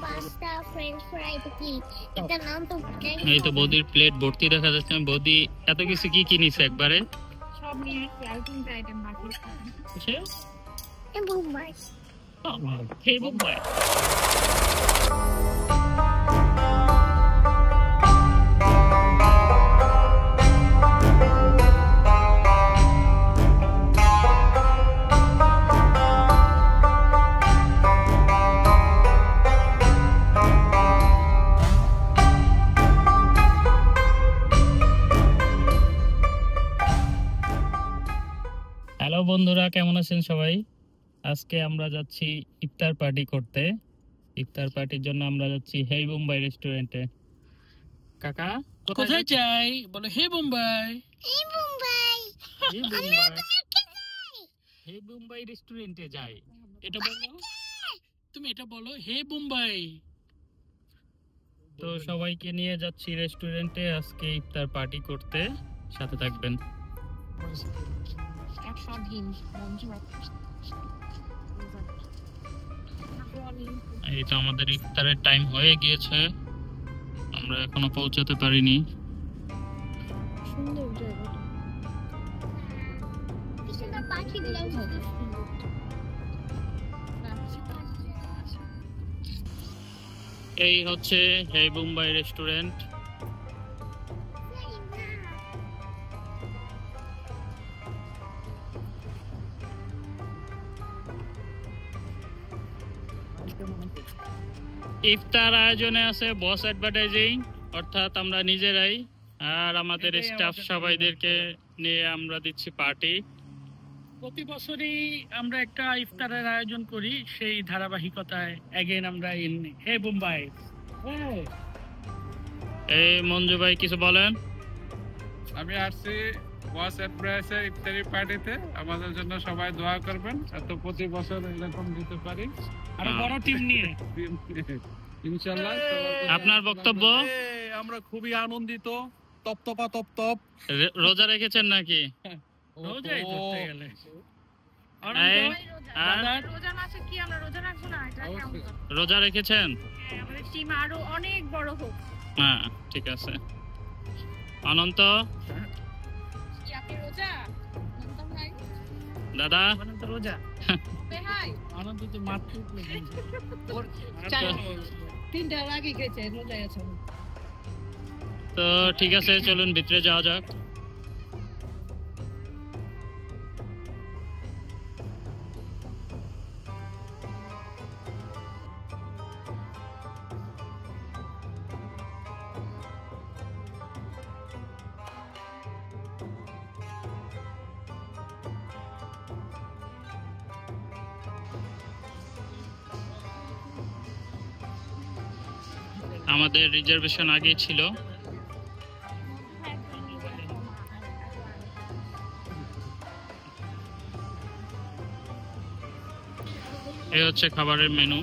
Pasta French fry কি এটা নাম তো এই তো বৌদির প্লেট ভর্তি দেখা যাচ্ছে। বৌদি এত কিছু কি কি নিছে একবারে? সব নিয়ে আর তিনটা আইটেম বাকি আছে। বোম্বাই হে বোম্বাই। হ্যালো বন্ধুরা, কেমন আছেন সবাই? আজকে আমরা যাচ্ছি ইফতার পার্টি করতে। ইফতার পার্টির জন্য আমরা যাচ্ছি হে বোম্বাই রেস্টুরেন্টে। কাকা কোথায় যাই বলো? হে বোম্বাই। হে বোম্বাই হে বোম্বাই। হে বোম্বাই রেস্টুরেন্টে যাই। এটা বলো, তুমি এটা বলো হে বোম্বাই। তো সবাইকে নিয়ে যাচ্ছি রেস্টুরেন্টে আজকে ইফতার পার্টি করতে, সাথে থাকবেন। এই তো আমাদের ইফতারের টাইম হয়ে গিয়েছে, আমরা এখনো পৌঁছাতে পারিনি। সুন্দর জায়গাটা। পিছনে পাখিগুলো এই হচ্ছে হে বোম্বাই রেস্টুরেন্ট। ইফতার আয়োজনে আছে বস অ্যাডভার্টাইজিং, অর্থাৎ আমরা নিজেরাই আর আমাদের স্টাফ সবাইদেরকে নিয়ে আমরা দিচ্ছি পার্টি। প্রতি বছরই আমরা একটা ইফতারের আয়োজন করি, সেই ধারাবাহিকতায় এগেইন আমরা ইন হে বোম্বাই। এই মঞ্জু ভাই কিছু বলেন? আমি আসছি বস অ্যাডভার্টাইজার ইফতারি পার্টিতে, আমাদের জন্য সবাই দোয়া করবেন, এত প্রতি বছর এরকম দিতে পারি আরো বড় টিম নিয়ে ইনশাআল্লাহ। আপনার বক্তব্য? আমরা খুবই আনন্দিত, তপতপা তপতপ। রোজা রেখেছেন নাকি? রোজাই ধরতে গেলে রোজা মাসে কি আমরা রোজা রাখবো না? এটা রোজা রেখেছেন? আমাদের টিম আরো অনেক বড় হোক। হ্যাঁ ঠিক আছে। অনন্ত কি আপনি রোজা? দাদা অনন্ত রোজা? ভাই অনন্ত তো মাত্র তিনটার আগে গেছে, রোজায় আছে। তো ঠিক আছে, চলুন ভিতরে যাওয়া যাক। আমাদের রিজার্ভেশন আগেই ছিল। এই হচ্ছে খাবারের মেনু।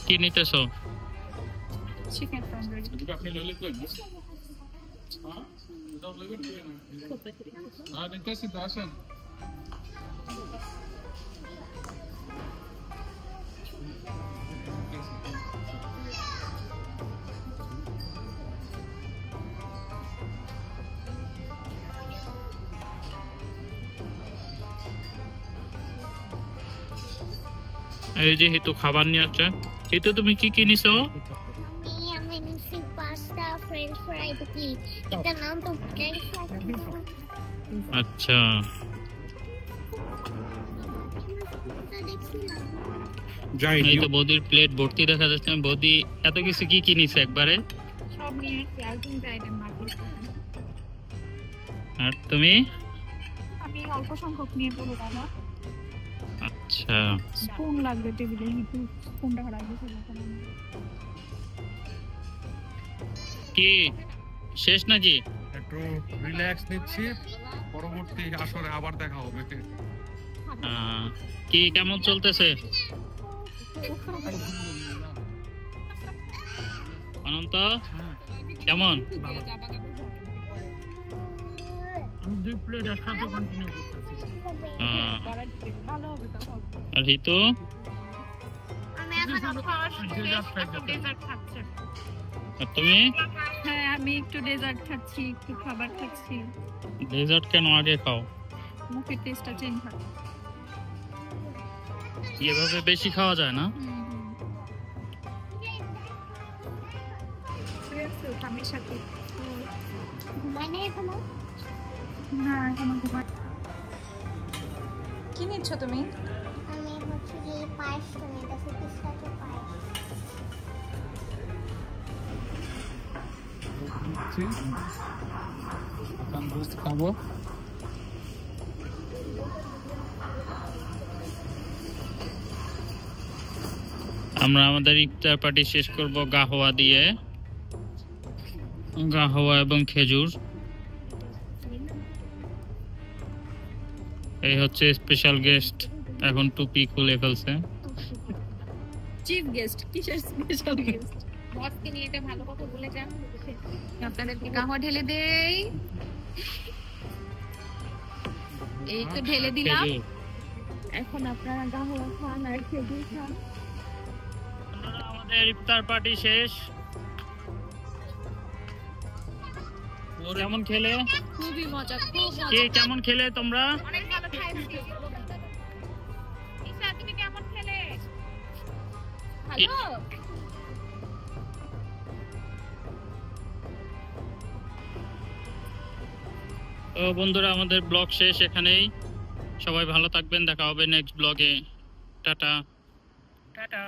কি নিতেছো? চিকেন তন্দুরি। আপনি লইলে কই না? হ্যাঁ দাও লইবে না। নিতেছি তো, আসেন। এই যে হিতু খাবার নিয়ে আসছে। হিতু তুমি কি কি নিছো? আমি নিছি পাস্তা ফ্রেঞ্চ ফ্রাই কি এটা নাম তো ফ্রেঞ্চ ফ্রাই আচ্ছা, এই তো বৌদির প্লেট ভর্তি দেখা যাচ্ছে। বৌদি এত কিছু কি কি নিছে একবারে? সব নিয়ে আসছি আর 3টা আইটেম বাকি। আর তুমি? আমি অল্প সংখ্যক নিয়ে বলবো দাদা। আচ্ছা, স্পুন লাগবে টেবিলে, কিন্তু স্পুনটা হারাই গেছে। কি শেষ নাকি? একটু রিল্যাক্স নিচ্ছি, পরবর্তী আসরে আবার দেখা হবে। কি কেমন চলতেছে অনন্ত? কেমন? আর হিতু? আমি এখন ডেজার্ট খাচ্ছি। আর তুমি? হ্যাঁ, আমি একটু ডেজার্ট খাচ্ছি, একটু খাবার খাচ্ছি। ডেজার্ট কেন আগে খাও? মুখের টেস্টটা চেঞ্জ হয়। এভাবে বেশি খাওয়া যায় না? স্বামীর সাথে মানে এখনো না, এখনো ঘুমাই। কি নিচ্ছ তুমি? আমি হচ্ছে যে পায়েস বানাইতেছি, পিস্তাচিও পায়েস। খাবো। আমরা আমাদের ইফতার পার্টি শেষ করব গাহওয়া দিয়ে, গাহওয়া এবং খেজুর। এই হচ্ছে স্পেশাল গেস্ট, এখন টুপি খুলে ফেলছে। চিফ গেস্ট, কিসের স্পেশাল গেস্ট? বসকে নিয়ে এটা ভালো কথা বলে যান। আপনাদেরকে গাওয়া ঢেলে দেই, এই তো ঢেলে দিলাম। খেজুর। এখন আপনারা গাওয়া খান আর খেজুর খান। আমাদের ইফতার পার্টি শেষ। কেমন খেলে? খুবই মজা, খুব মজা। কে কেমন খেলে তোমরা? অনেক ভালো খাইছি। ঈশা, তুমি কেমন খেলে? ভালো। তো বন্ধুরা, আমাদের ব্লগ শেষ এখানেই। সবাই ভালো থাকবেন, দেখা হবে নেক্সট ব্লগে। Tata tata.